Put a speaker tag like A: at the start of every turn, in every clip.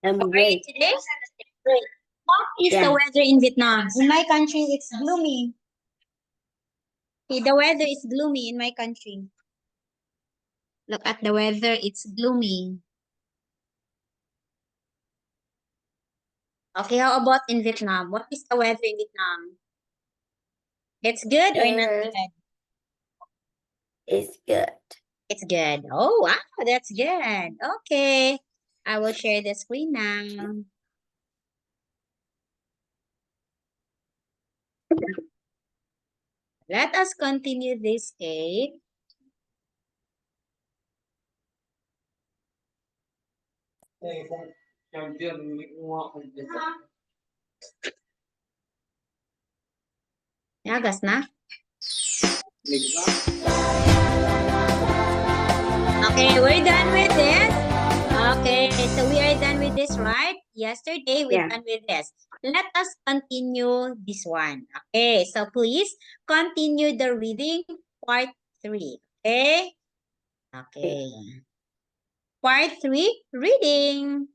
A: I'm
B: How are you
A: great.
B: today? What is the
A: Yeah.
B: weather in Vietnam? In my country, it's gloomy. Okay, the weather is gloomy in my country. Look at the weather, it's gloomy. Okay, how about in Vietnam? What is the weather in Vietnam? It's good or not
A: Good.
B: good?
A: It's good.
B: It's good. Oh, wow, that's good. Okay, I will share the screen now. Let us continue this cake. Nagas na? Okay, we're done with this. Okay, so we are done with this, right? Yesterday, we're
A: Yeah.
B: done with this. Let us continue this one. Okay, so please continue the reading part 3. Okay? Okay. Part 3, reading.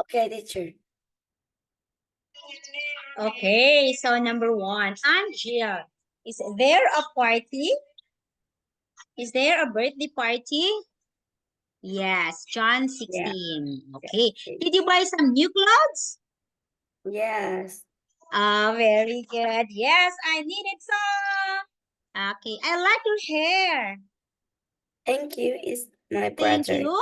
A: Okay, teacher.
B: Okay, so number 1, Angel, is there a party? Is there a birthday party? Yes, John
A: Yeah.
B: 16. Okay. Did you buy some new clothes?
A: Yes.
B: Ah, very good. Yes, I needed some. Okay, I like your hair.
A: Thank you. It's my
B: Thank
A: brother.
B: you.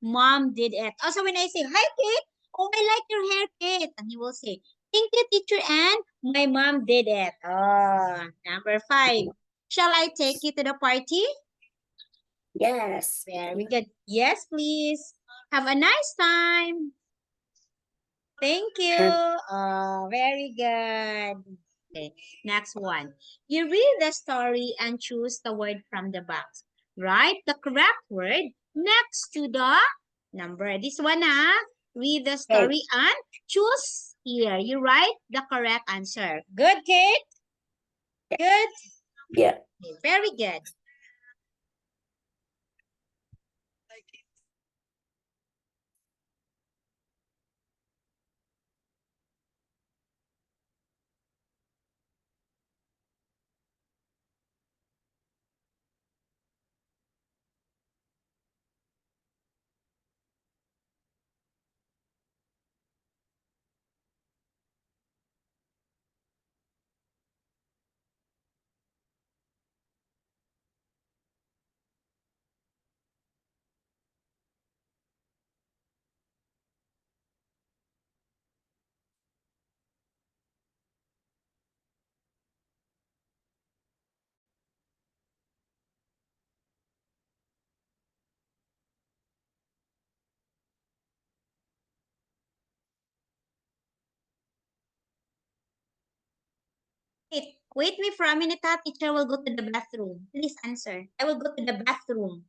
B: Mom did it. Also, when I say, hi, Kate. Oh, I like your hair, Kate. And he will say, thank you, teacher Ann. My mom did it. Oh, number 5. Shall I take you to the party?
A: Yes.
B: Very good. Yes, please. Have a nice time. Thank you. Oh, very good. Okay, next one. You read the story and choose the word from the box. Write the correct word next to the number. This one, read the
A: Okay.
B: story and choose here. You write the correct answer. Good, Kate? Good?
A: Yeah.
B: Okay, very good. Wait me for a minute, teacher will go to the bathroom. Please answer. I will go to the bathroom.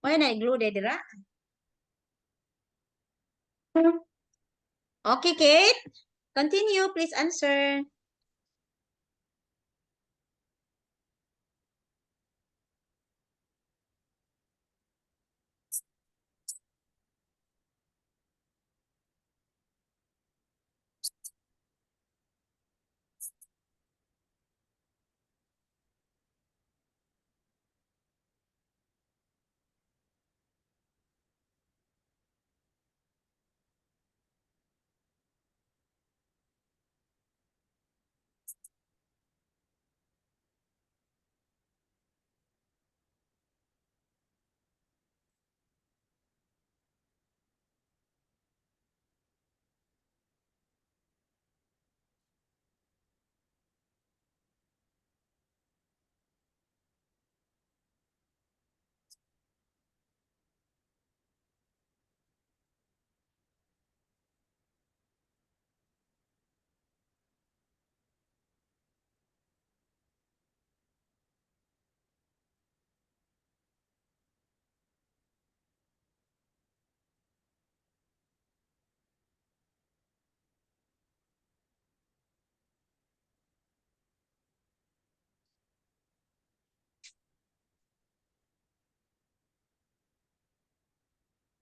B: Why na-glue dira? Okay, Kate. Continue. Please answer.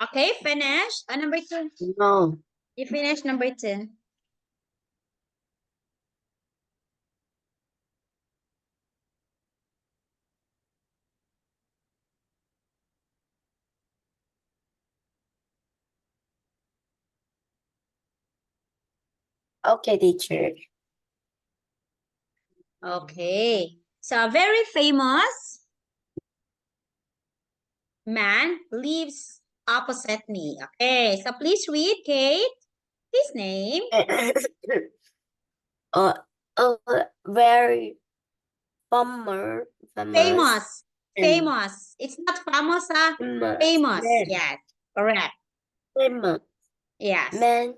B: Okay, finish. Number 2.
A: No.
B: You finish number 2.
A: Okay, teacher.
B: Okay. So a very famous man lives opposite me. Okay. So please read, Kate. His name.
A: uh, very famous,
B: Famous.
A: and
B: Famous. It's not famous,
A: famous
B: famous.
A: man,
B: Yes. Correct.
A: famous
B: Yes.
A: man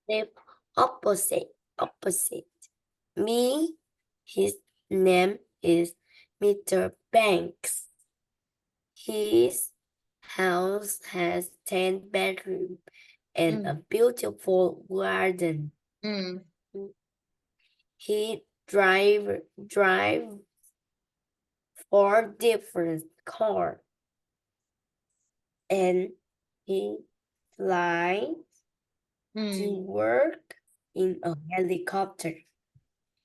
A: live opposite me. His name is Mr. Banks. His house has 10 bedrooms and a beautiful garden.
B: Mm.
A: He drive 4 different cars and he flies to
B: Mm.
A: work in a helicopter.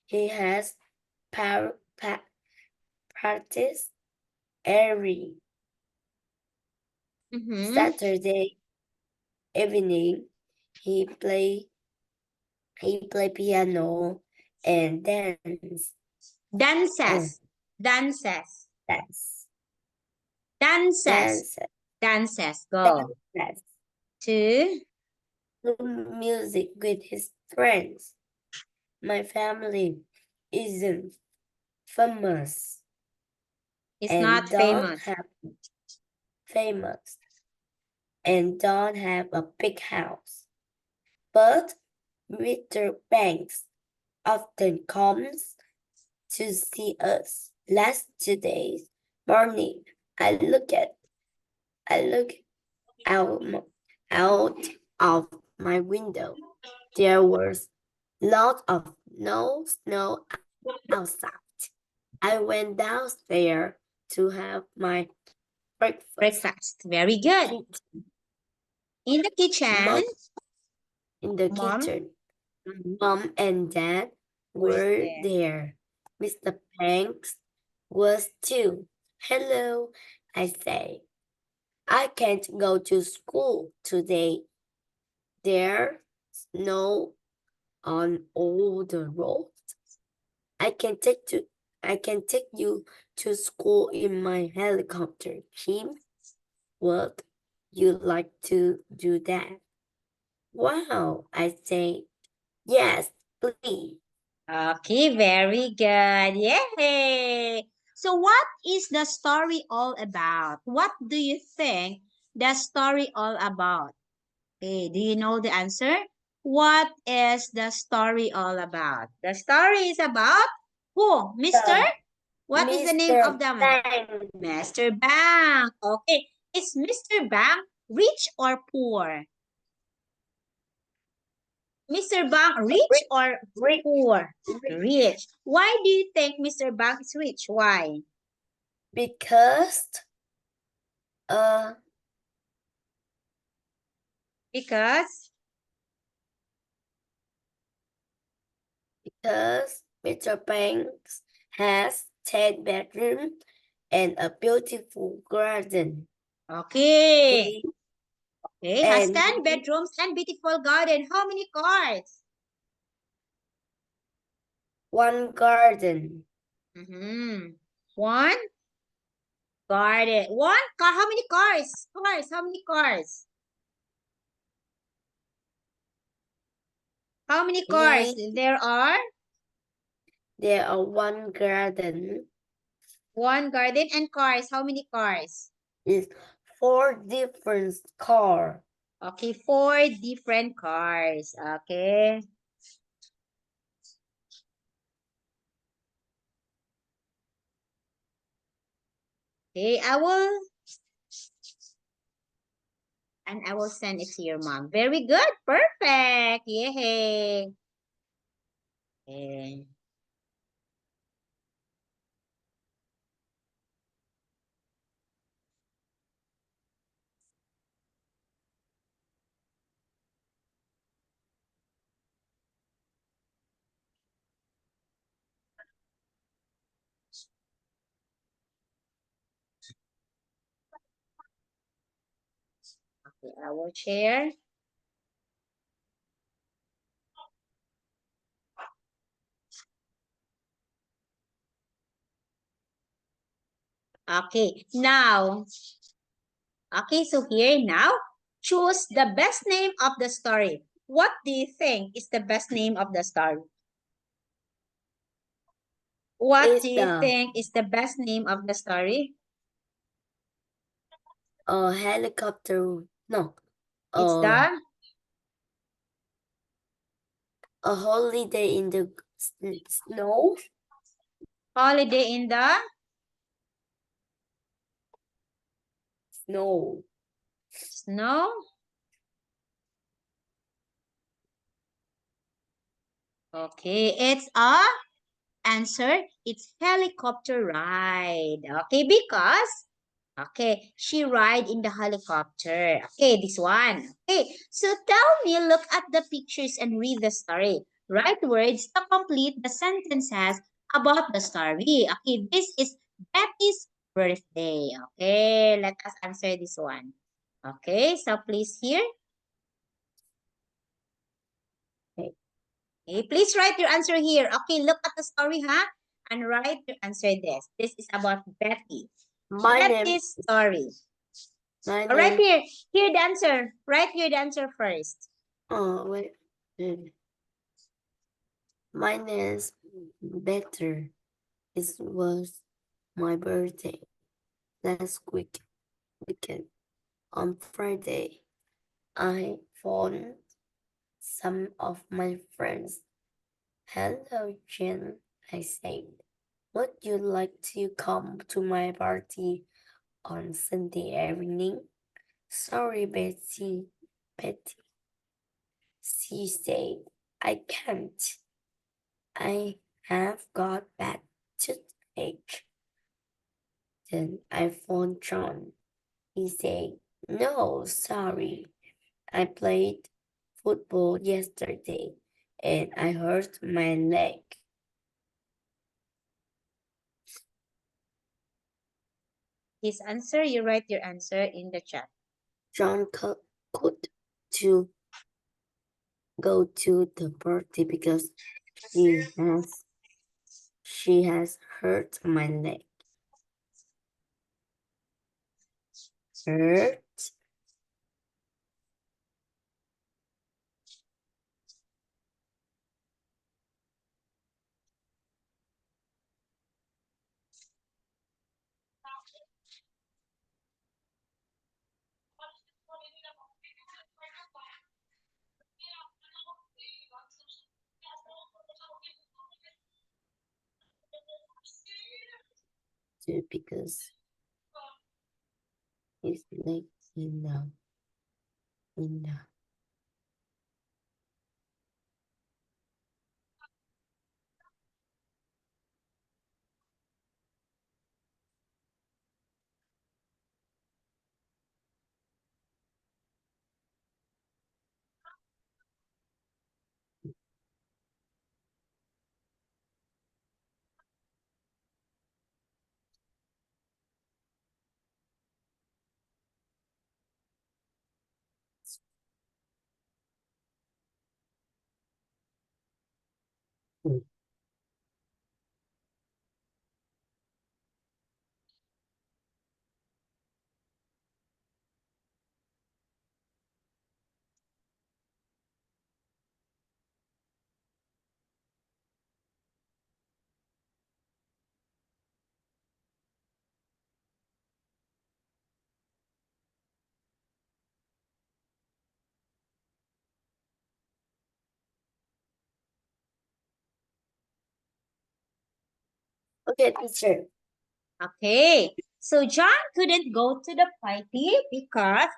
A: He has practice every
B: Mm-hmm.
A: Saturday evening. He play piano and dance. Oh,
B: Dances. Dances.
A: dance.
B: Dances.
A: Dance.
B: Dances. Go.
A: dances
B: To.
A: to music with his friends. My family isn't famous
B: It's
A: and
B: not famous.
A: famous and don't have a big house. But Mr. Banks often comes to see us. Last 2 days morning, I look out, out of my window. There was lots of snow outside. I went downstairs to have my breakfast.
B: Breakfast. Very good. In the kitchen.
A: Mom, in the
B: Mom?
A: kitchen, Mom and Dad were there. Mr. Banks was too. Hello, I say. I can't go to school today. There's snow on all the roads. I can take you to school in my helicopter, Kim. Would you like to do that? Wow, I say, yes, please.
B: Okay, very good. Yay! So what is the story all about? What do you think the story all about? Okay, do you know the answer? What is the story all about? The story is about who? Mr.? What is the name of the man?
A: Bang.
B: Mr. Bank. Okay, is Mr. Bank rich or poor? Mr. Bank rich or
A: Rich.
B: poor? Rich. Why do you think Mr. Bank is rich? Why?
A: Because
B: Because
A: Mr. Banks has 10 bedrooms and a beautiful garden.
B: okay.
A: He-
B: Okay, has
A: and
B: 10
A: he-
B: bedrooms and beautiful garden. How many cars?
A: One garden.
B: One garden. One car. How many cars? Cars. How many cars? How many cars? There are
A: one garden.
B: one garden and cars. How many cars?
A: Is 4 different cars.
B: Okay, 4 different cars. Okay. Okay, I will send it to your mom. Very good. Perfect. Yay. Okay. Okay, I will share. Okay, now. Okay, so here now, choose the best name of the story. What do you think is the best name of the story? What do you think is the best name of the story?
A: Helicopter. No.
B: It's the
A: A holiday in the snow.
B: Holiday in the
A: Snow.
B: Snow. Okay, it's a answer. It's helicopter ride. Okay, because she ride in the helicopter. Okay, this one. Okay, so tell me, look at the pictures and read the story. Write words to complete the sentences about the story. Okay, this is Betty's birthday. Okay, let us answer this one. Okay, so please here. Okay, please write your answer here. Okay, look at the story, huh? And write your answer this. This is about Betty.
A: My name
B: Betty's story.
A: My
B: All right,
A: name.
B: here the answer. Write here the answer first.
A: Oh wait. My name is better. It was my birthday last weekend. On Friday, I phoned some of my friends. Hello, Jen, I said. Would you like to come to my party on Sunday evening? Sorry, Betty, she said. I can't. I have got bad toothache. Then I phoned John. He said, no, sorry. I played football yesterday and I hurt my leg.
B: His answer, you write your answer in the chat.
A: John could to go to the party because she has hurt my leg. Hurt? Because his leg in the Okay, teacher.
B: Okay. So John couldn't go to the party because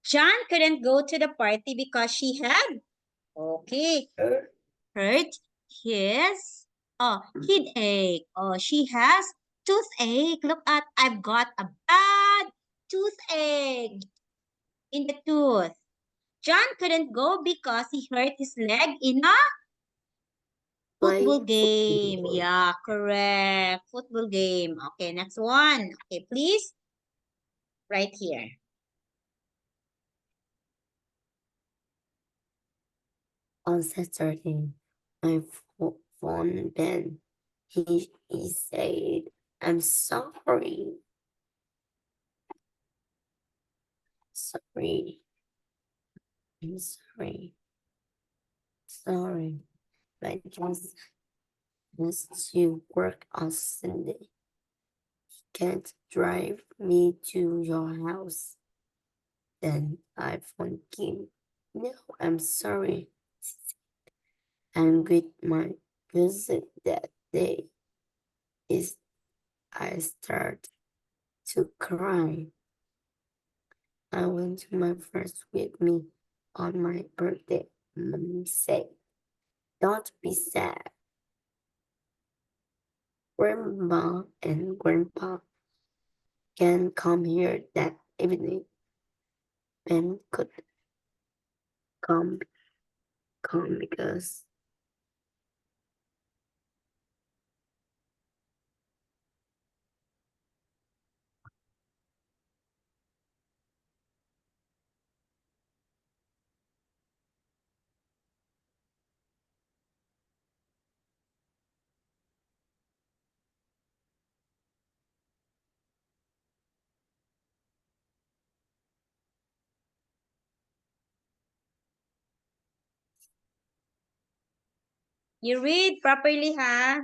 B: John couldn't go to the party because she had hurt his headache. Oh, she has toothache. Look at, I've got a bad toothache in the tooth. John couldn't go because he hurt his leg in a football game.
A: Football.
B: Yeah, correct. Football game. Okay, next one. Okay, please, right here.
A: On Saturday, my phone Ben. He said, I'm sorry. Sorry. I'm sorry. Sorry. I just missed you work on Sunday. Can't drive me to your house. Then I phoned Kim. No, I'm sorry. And with my visit that day is I start to cry. I went to my friends with me on my birthday. Mommy said, don't be sad. Grandma and Grandpa can come here that evening. Ben could come because
B: You read properly, ha?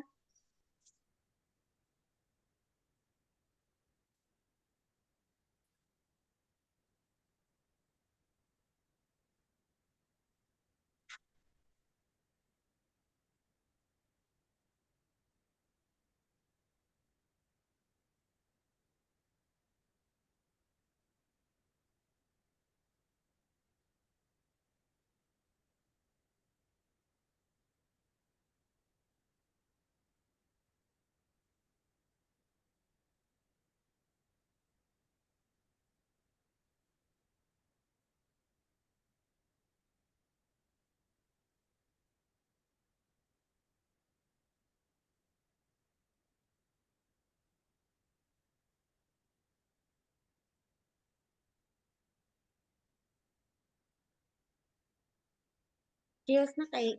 B: Cheers na kay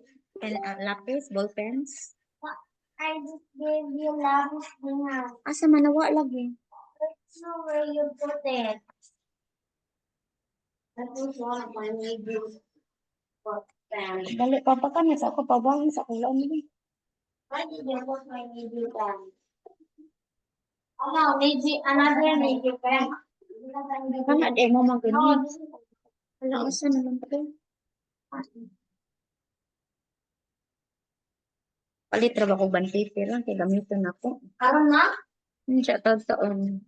B: lapis, ball pens.
C: I just gave you lapis now.
B: Asa manawa lagi.
C: Let's know where you put it. That was one of my neighbors.
B: Dali pa ka na sa ako pabawang sa kulang mo.
C: Why did you put my neighbor down? Oh no, maybe another neighbor pen.
B: Kana di mo
C: No,
B: maganin.
C: this is
B: Wala asa naman pa rin. Palit ra ba ko band paper lang kay gamiton ako.
C: karon na?
B: Hindi siya taon.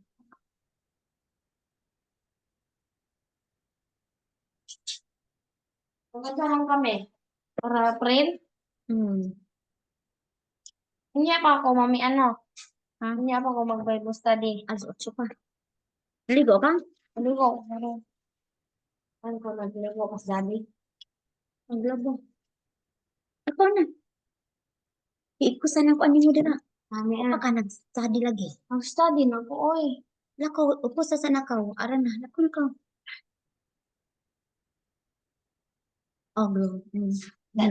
C: Pumunta lang kami. Para print.
B: Hmm.
C: Hindi pa ako, mami, ano?
B: Ha?
C: Hindi pa ako mag-Bible study.
B: Alas 8 pa. Naligo ka?
C: Ano ko? Ano ko nagligo ko sa daddy?
B: Naglabo. Ako na. Iikusan ako ani mo dira.
C: Mami,
B: Apa ka nag-study lagi?
C: Mag-study na ko, oy.
B: Lakaw, upo sa sanakaw. Ara na, lakaw na ka. Oh, bro.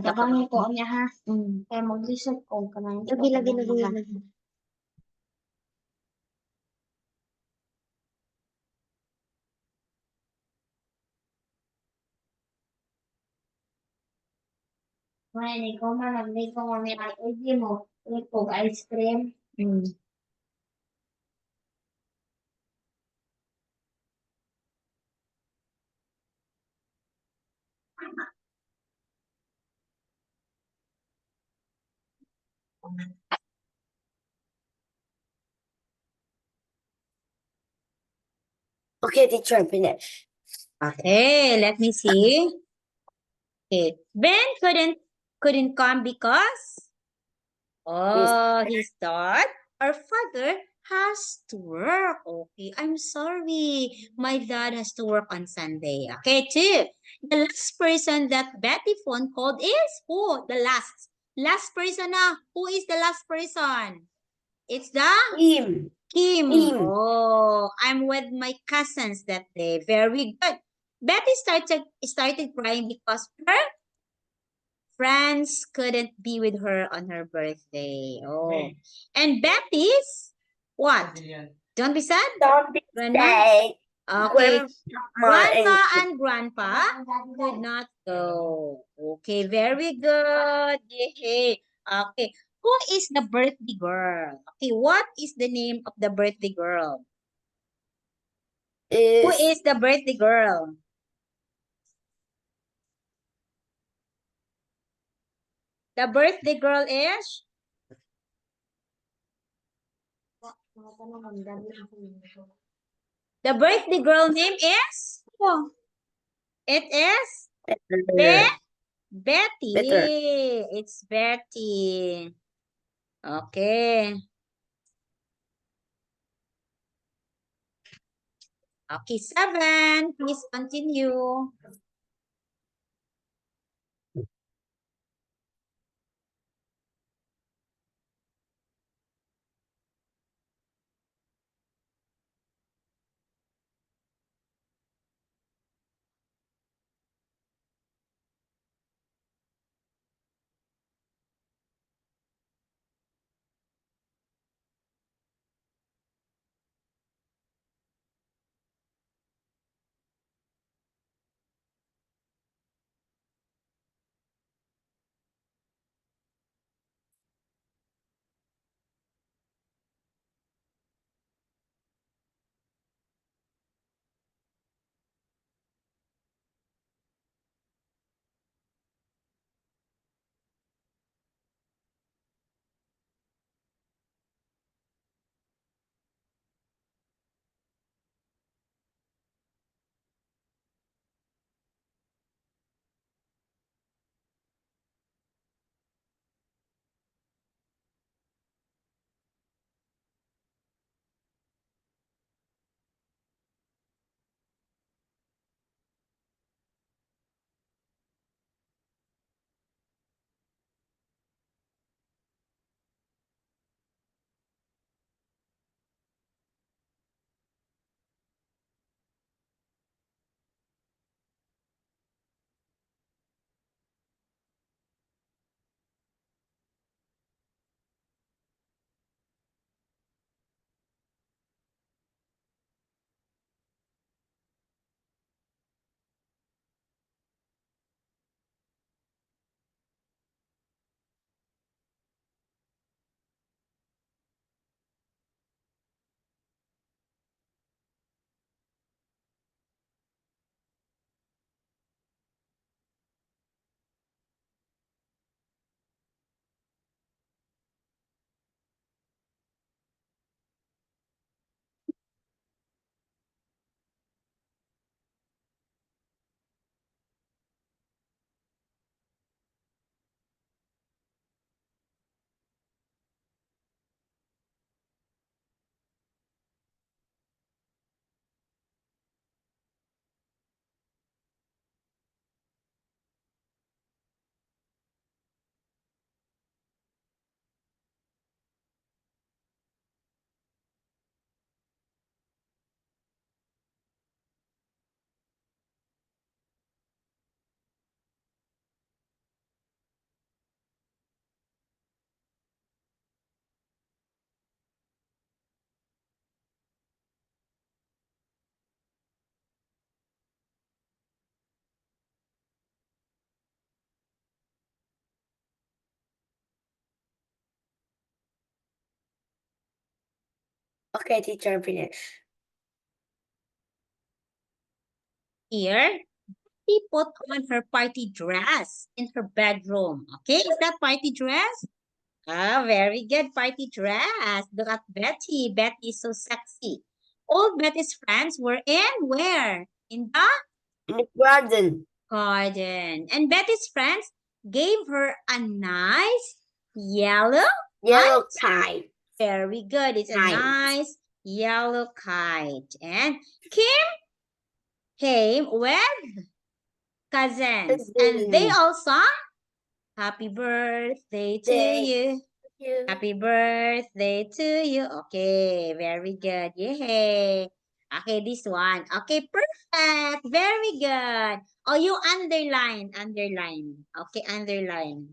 C: Tabangan ko niya, ha?
B: Mm.
C: Kaya mag-research ko kanang
B: Lagi.
C: May ko man naglay ko mami ay uji mo. Ito ice cream.
B: Mm.
A: Okay, teacher, finish.
B: Okay, let me see. Okay, Ben couldn't come because his dad or father has to work. Okay, I'm sorry. My dad has to work on Sunday. Okay, two. The last person that Betty phone called is who? The last. Last person na. Who is the last person? It's the
A: Him.
B: Kim.
A: Him.
B: Oh, I'm with my cousins that day. Very good. Betty started crying because her friends couldn't be with her on her birthday. Oh. And Betty's what? Don't be sad.
A: Don't be
B: Grandma?
A: sad.
B: Okay.
A: Grandma
B: Grandma
A: and
B: and grandpa could not go. Okay, very good. Yay. Okay. Who is the birthday girl? Okay, what is the name of the birthday girl? Who
A: is
B: is the birthday girl? The birthday girl is? The birthday girl name is? Oh, it is
A: better.
B: Betty.
A: Better.
B: It's Betty. Okay. Okay, 7. Please continue.
A: Okay, teacher, finish.
B: Here, she put on her party dress in her bedroom. Okay, is that party dress? Ah, very good party dress. Look at Betty. Betty is so sexy. All Betty's friends were in where? In the
A: In the garden.
B: garden. And Betty's friends gave her a nice yellow
A: Yellow kite.
B: Very good. It's a
A: Kite.
B: nice yellow kite. And Kim came with cousins. And they all sung Happy birthday to you. Happy birthday to you. Okay, very good. Yay. Okay, this one. Okay, perfect. Very good. Oh, you underline. Okay, underline.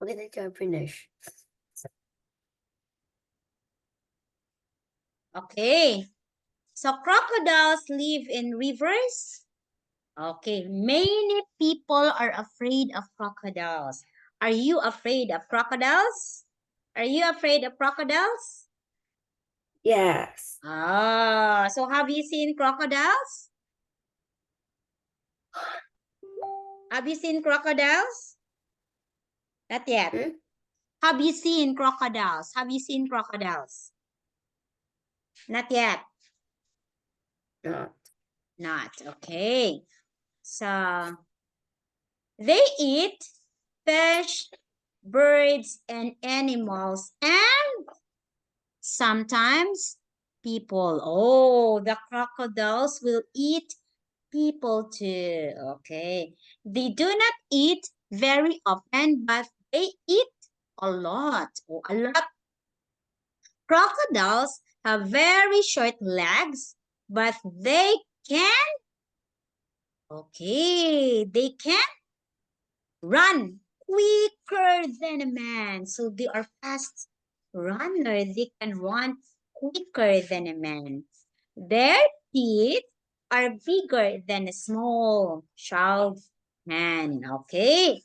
A: Okay, teacher, finish.
B: Okay. So crocodiles live in rivers. Okay, many people are afraid of crocodiles. Are you afraid of crocodiles? Are you afraid of crocodiles?
A: Yes.
B: Ah, so have you seen crocodiles? Have you seen crocodiles? Not yet.
A: Hmm?
B: Have you seen crocodiles? Have you seen crocodiles? Not yet.
A: Not.
B: Not. Okay. So they eat fish, birds, and animals, and sometimes people. Oh, the crocodiles will eat people too. Okay. They do not eat very often, but they eat a lot. Oh, a lot. Crocodiles have very short legs, but they can run quicker than a man. So they are fast runner. They can run quicker than a man. Their teeth are bigger than a small child's hand. Okay.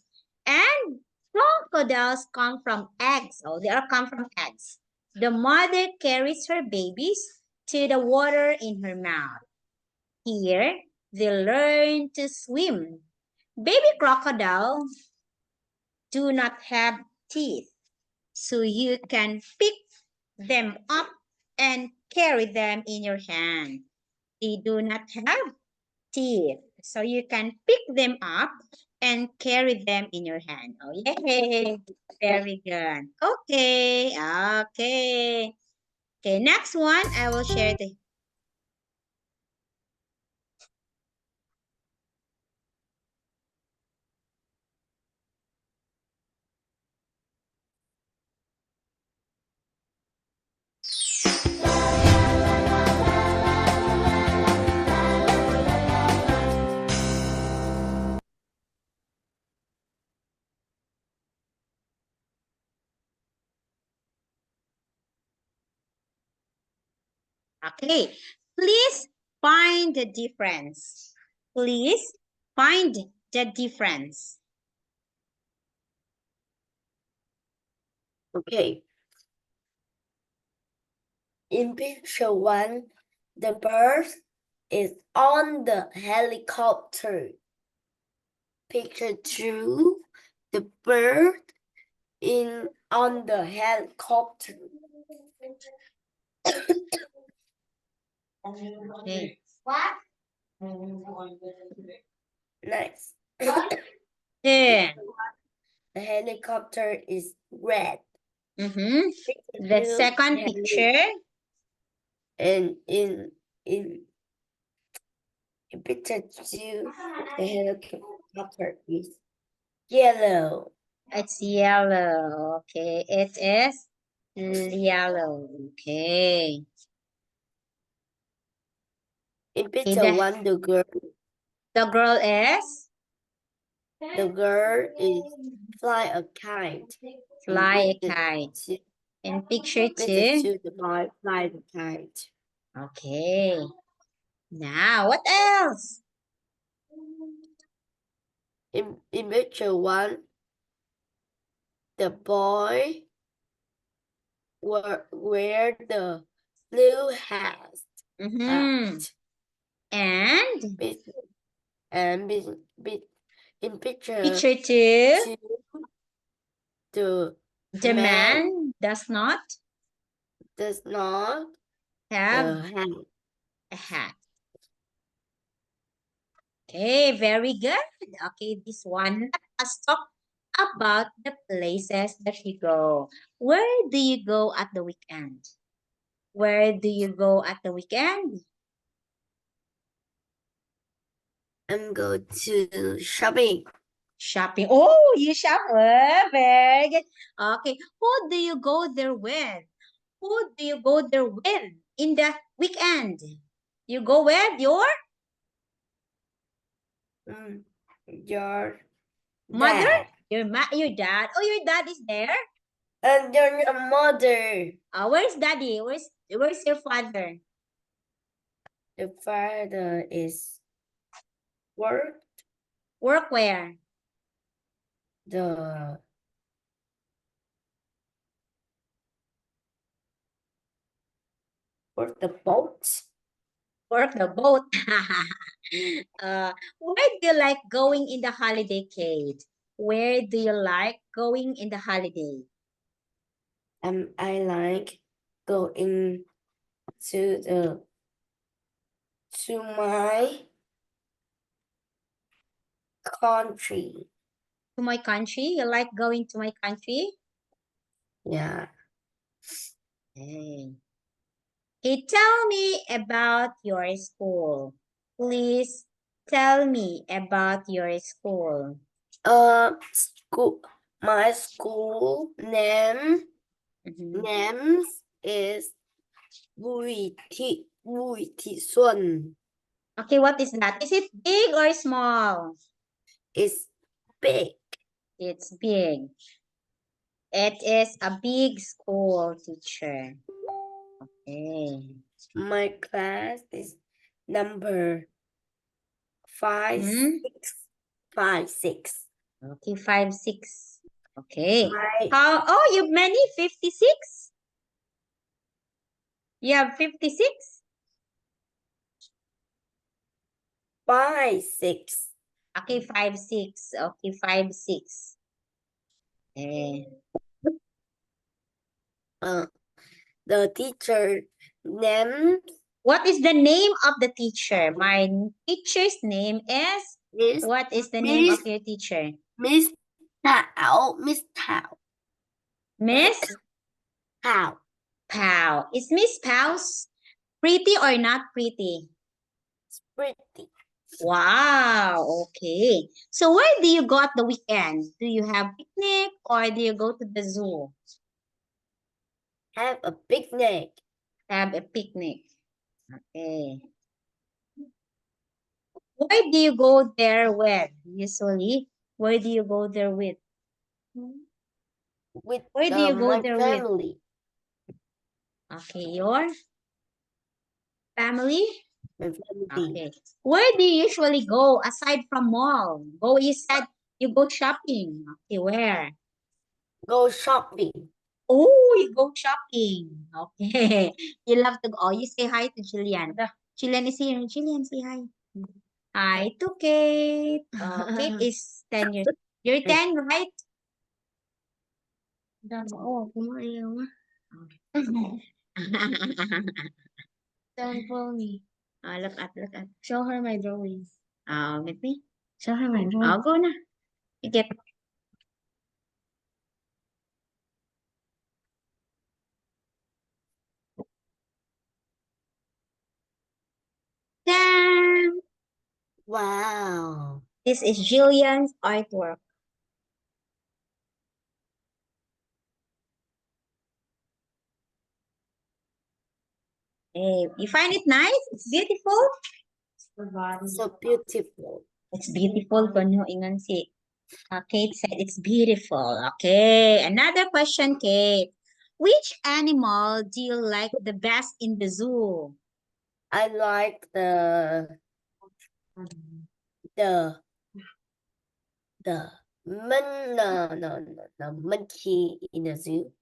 B: And crocodiles come from eggs. Oh, they are come from eggs. The mother carries her babies to the water in her mouth. Here, they learn to swim. Baby crocodile do not have teeth, so you can pick them up and carry them in your hand. they do not have teeth. So you can pick them up and carry them in your hand. Oh, yay! Very good. Okay, okay. Okay, next one, I will share the... Okay, please find the difference. Please find the difference.
A: Okay. In picture 1, the bird is on the helicopter. Picture 2, the bird on the helicopter.
B: Okay.
C: What?
A: Nice.
B: Yeah.
A: The helicopter is red.
B: Mm-hmm.
A: Picture
B: The
A: 2,
B: second
A: the
B: picture.
A: And in picture 2, the helicopter is yellow.
B: It's yellow. Okay, it is yellow. Okay.
A: In
B: Okay,
A: picture 1, the girl
B: is
A: fly a kite.
B: fly a
A: In
B: kite.
A: picture
B: In picture
A: picture
B: 2.
A: 2, the boy fly the kite.
B: Okay. Now, what else?
A: In picture 1, the boy wear the blue hat.
B: Mm-hmm. And
A: And in picture
B: picture 2,
A: 2, the
B: the
A: man
B: man does not
A: does not
B: have
A: have
B: a hat. Okay, very good. Okay, this one, let us talk about the places that you go. Where do you go at the weekend? Where do you go at the weekend?
A: I'm going to shopping.
B: Shopping. Oh, you shop. Oh, very good. Okay, who do you go there with? Who do you go there with in the weekend? You go with your
A: Your
B: mother?
A: dad
B: Your dad? Oh, your dad is there?
A: and your mother.
B: Where's daddy? Where's your father?
A: The father is work
B: Work where?
A: the boat.
B: Work the boat. Where do you like going in the holiday, Kate? Where do you like going in the holiday?
A: I like going to my country.
B: To my country? You like going to my country?
A: Yeah.
B: Hey. Okay, tell me about your school. Please tell me about your school.
A: My school name
B: Mhm.
A: names is Bùi Thị Xuân.
B: Okay, what is that? Is it big or small?
A: It's big.
B: It's big. It is a big school, teacher. Okay.
A: My class is number 5,
B: Hmm?
A: 6.
B: Okay, 5, 6. Okay.
A: My
B: Oh, you have many? 56? You have 56?
A: 5, 6.
B: Okay, 5, 6. Okay, 5, 6. Okay.
A: The teacher names
B: What is the name of the teacher? My teacher's name is,
A: Miss
B: what is the name of
A: Miss
B: your teacher?
A: Miss Tao. Miss Tao.
B: Miss
A: Tao.
B: Pao. Is Miss Pao's pretty or not pretty?
A: It's pretty.
B: Wow, okay. So where do you go at the weekend? Do you have picnic or do you go to the zoo?
A: Have a picnic.
B: Have a picnic. Okay. Where do you go there with? Usually, where do you go there with?
A: With
B: Where do you go
A: my
B: there with?
A: family.
B: Okay, your family?
A: My family.
B: Okay. Where do you usually go aside from mall? Go, you said you go shopping. Okay, where?
A: Go shopping.
B: Oh, you go shopping. Okay. You love to go. Oh, you say hi to Jillian. Jillian is here. Jillian, say hi. Hi to Kate. Kate is 10 years. You're 10, right? Oh, kumain.
C: Don't pull me.
B: Look at.
C: Show her my drawings.
B: With me.
C: Show her my drawings.
B: Go na. You get. Damn.
A: Wow.
B: This is Jillian's artwork. Hey, you find it nice? It's beautiful?
A: So beautiful.
B: It's beautiful. Kuno ingon si Kate said it's beautiful. Okay, another question, Kate. Which animal do you like the best in the zoo?
A: I like the monkey in the zoo.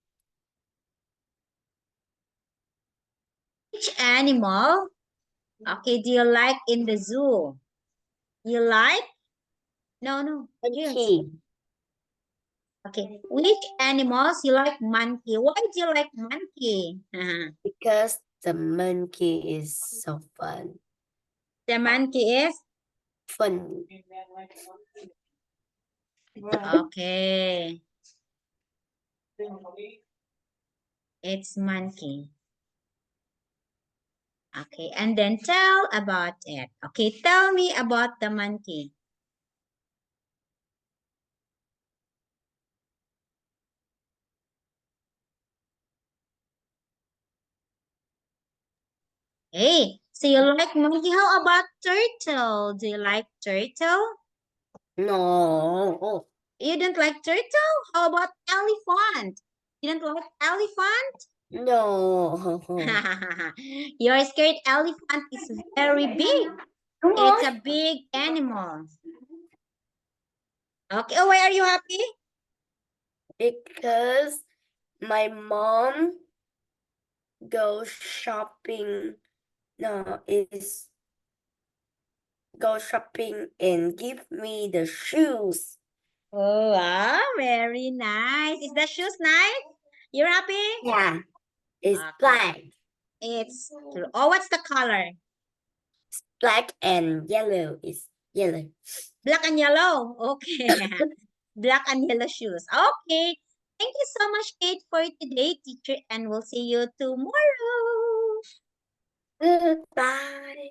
B: Which animal, okay, do you like in the zoo? You like? No. Yes.
A: Monkey.
B: Okay, which animals you like monkey? Why do you like monkey?
A: Because the monkey is so fun.
B: The monkey is?
A: Fun.
B: Okay. It's monkey. Okay, and then tell about it. Okay, tell me about the monkey. Hey, so you like monkey? How about turtle? Do you like turtle?
A: No.
B: You don't like turtle? How about elephant? You don't like elephant?
A: No.
B: You're scared elephant is very big. It's a big animal. Okay, oh, why are you happy?
A: Because my mom goes shopping. No, is go shopping and give me the shoes.
B: Oh, wow, very nice. Is the shoes nice? You're happy?
A: Yeah. It's
B: Okay.
A: black.
B: It's true. Oh, what's the color?
A: Black and yellow is yellow.
B: Black and yellow. Okay. Black and yellow shoes. Okay. Thank you so much, Kate, for today, teacher, and we'll see you tomorrow.
A: Goodbye.